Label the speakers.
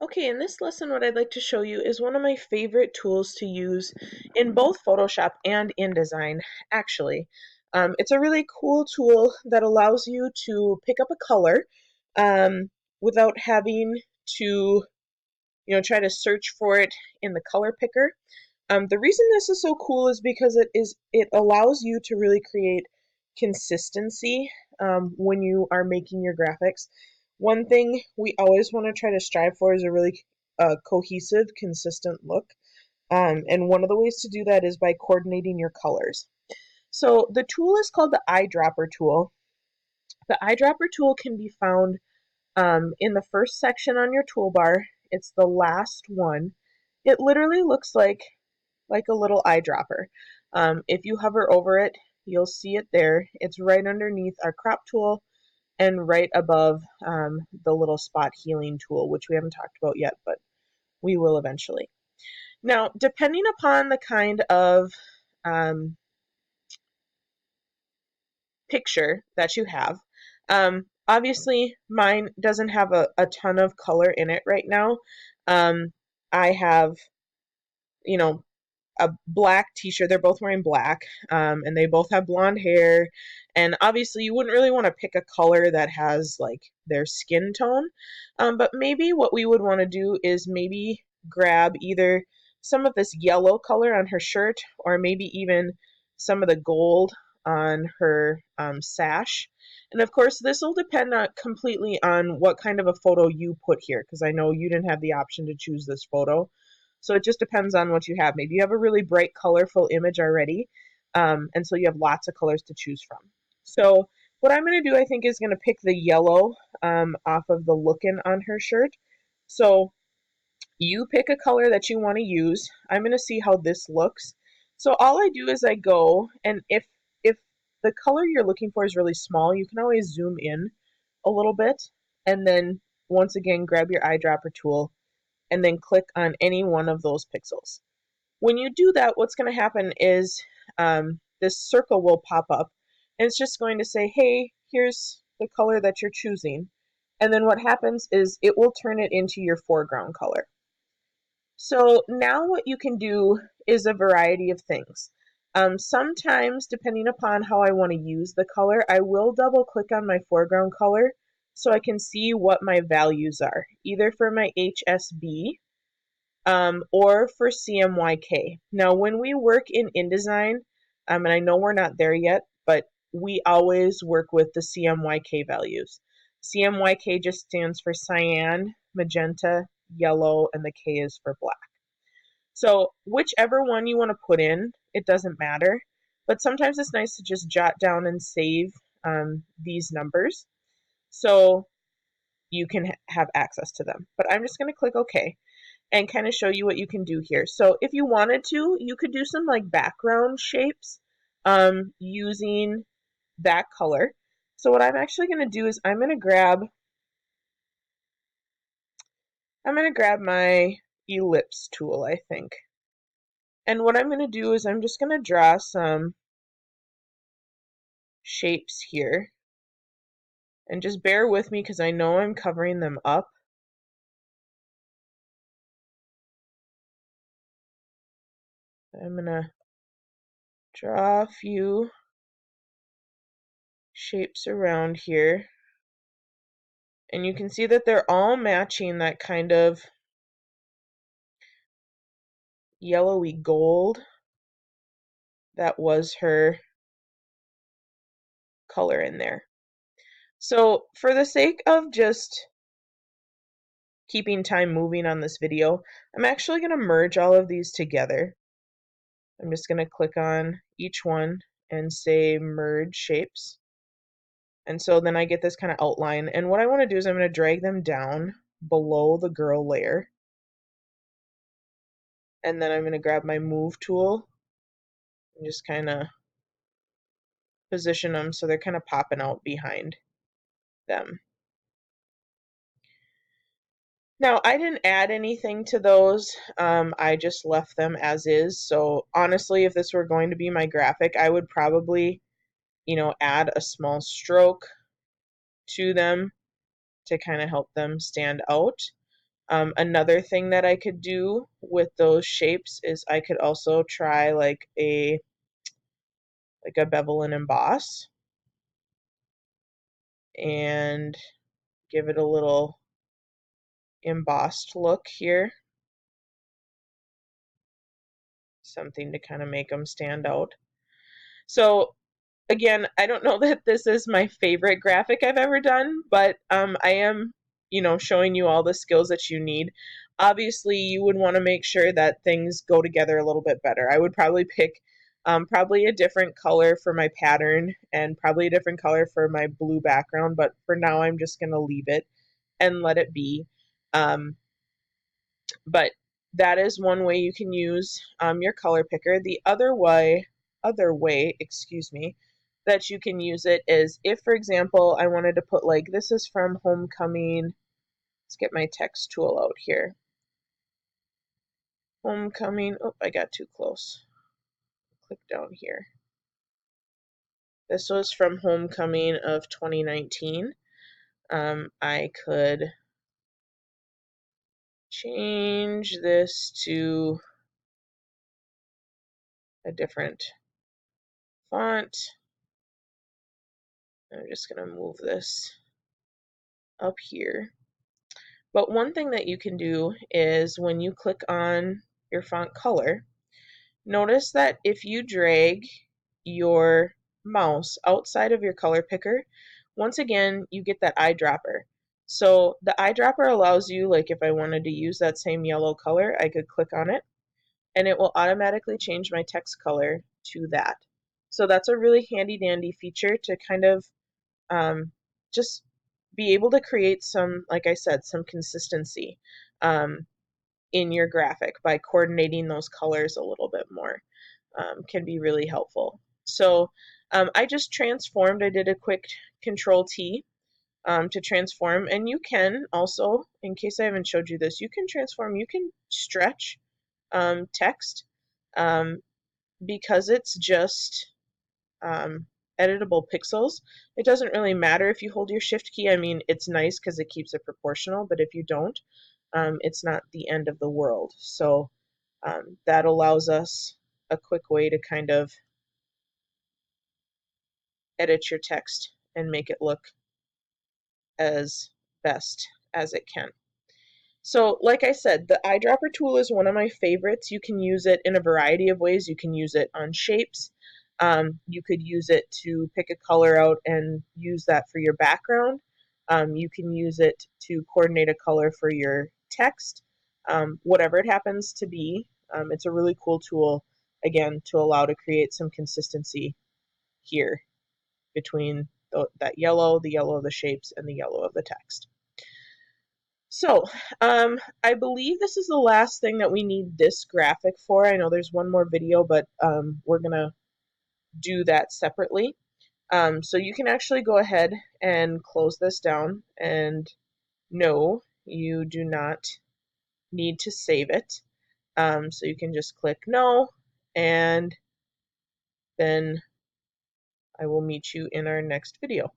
Speaker 1: Okay, in this lesson, what I'd like to show you is one of my favorite tools to use in both Photoshop and InDesign, actually. It's a really cool tool that allows you to pick up a color without having to, try to search for it in the color picker. The reason this is so cool is because it allows you to really create consistency when you are making your graphics. One thing we always want to try to strive for is a really cohesive, consistent look. And one of the ways to do that is by coordinating your colors. So the tool is called the eyedropper tool. The eyedropper tool can be found in the first section on your toolbar. It's the last one. It literally looks like a little eyedropper. If you hover over it, you'll see it there. It's right underneath our crop tool and right above the little spot healing tool, which we haven't talked about yet, but we will eventually. Now, depending upon the kind of um, picture that you have, obviously mine doesn't have a ton of color in it right now. I have, you know, a black t-shirt. They're both wearing black, and they both have blonde hair. And obviously, you wouldn't really want to pick a color that has like their skin tone. But maybe what we would want to do is maybe grab either some of this yellow color on her shirt, or maybe even some of the gold on her sash. And of course, this will depend completely on what kind of a photo you put here, because I know you didn't have the option to choose this photo. So it just depends on what you have. Maybe you have a really bright, colorful image already, and so you have lots of colors to choose from. So what I'm going to do, I think, is going to pick the yellow off of the lookin' on her shirt. So you pick a color that you want to use. I'm going to see how this looks. So all I do is I go, and if the color you're looking for is really small, you can always zoom in a little bit, and then once again grab your eyedropper tool and then click on any one of those pixels. When you do that, what's going to happen is this circle will pop up, and it's just going to say, hey, here's the color that you're choosing. And then what happens is it will turn it into your foreground color. So now what you can do is a variety of things. Sometimes, depending upon how I want to use the color, I will double click on my foreground color so I can see what my values are, either for my HSB or for CMYK. Now, when we work in InDesign, and I know we're not there yet, but we always work with the CMYK values. CMYK just stands for cyan, magenta, yellow, and the K is for black. So whichever one you want to put in, it doesn't matter. But sometimes it's nice to just jot down and save these numbers so you can have access to them. But I'm just going to click OK and kind of show you what you can do here. So if you wanted to, you could do some like background shapes using that color. So what I'm actually going to do is I'm going to grab my ellipse tool, I think. And what I'm going to do is I'm just going to draw some shapes here. And just bear with me because I know I'm covering them up. I'm going to draw a few shapes around here. And you can see that they're all matching that kind of yellowy gold that was her color in there. So for the sake of just keeping time moving on this video, I'm actually going to merge all of these together. I'm just going to click on each one and say merge shapes. And so then I get this kind of outline. And what I want to do is I'm going to drag them down below the girl layer. And then I'm going to grab my move tool and just kind of position them so they're kind of popping out behind them. Now, I didn't add anything to those. I just left them as is. So honestly, if this were going to be my graphic, I would probably, add a small stroke to them to kind of help them stand out. Another thing that I could do with those shapes is I could also try like a bevel and emboss and give it a little embossed look here. Something to kind of make them stand out. So again, I don't know that this is my favorite graphic I've ever done, but I am, showing you all the skills that you need. Obviously, you would want to make sure that things go together a little bit better. I would probably pick probably a different color for my pattern and probably a different color for my blue background, but for now I'm just going to leave it and let it be. But that is one way you can use your color picker. The other way, excuse me, that you can use it is if, for example, I wanted to put like, this is from Homecoming. Let's get my text tool out here. Homecoming. Oh, I got too close. Click down here. This was from Homecoming of 2019. I could change this to a different font. I'm just going to move this up here. But one thing that you can do is when you click on your font color, notice that if you drag your mouse outside of your color picker, once again, you get that eyedropper. So the eyedropper allows you, like if I wanted to use that same yellow color, I could click on it and it will automatically change my text color to that. So that's a really handy dandy feature to kind of just be able to create some, like I said, some consistency in your graphic by coordinating those colors a little bit more. Can be really helpful. So I just transformed. I did a quick Control T to transform, and you can also, in case I haven't showed you this, you can transform, you can stretch text because it's just editable pixels. It doesn't really matter if you hold your shift key. I mean, it's nice because it keeps it proportional, but if you don't, it's not the end of the world. So that allows us a quick way to kind of edit your text and make it look as best as it can. So like I said, the eyedropper tool is one of my favorites. You can use it in a variety of ways. You can use it on shapes. You could use it to pick a color out and use that for your background. You can use it to coordinate a color for your text. Whatever it happens to be, it's a really cool tool, again, to allow to create some consistency here between the yellow of the shapes, and the yellow of the text. So I believe this is the last thing that we need this graphic for. I know there's one more video, but we're going to do that separately. So you can actually go ahead and close this down, and no, you do not need to save it. So you can just click no, and then I will meet you in our next video.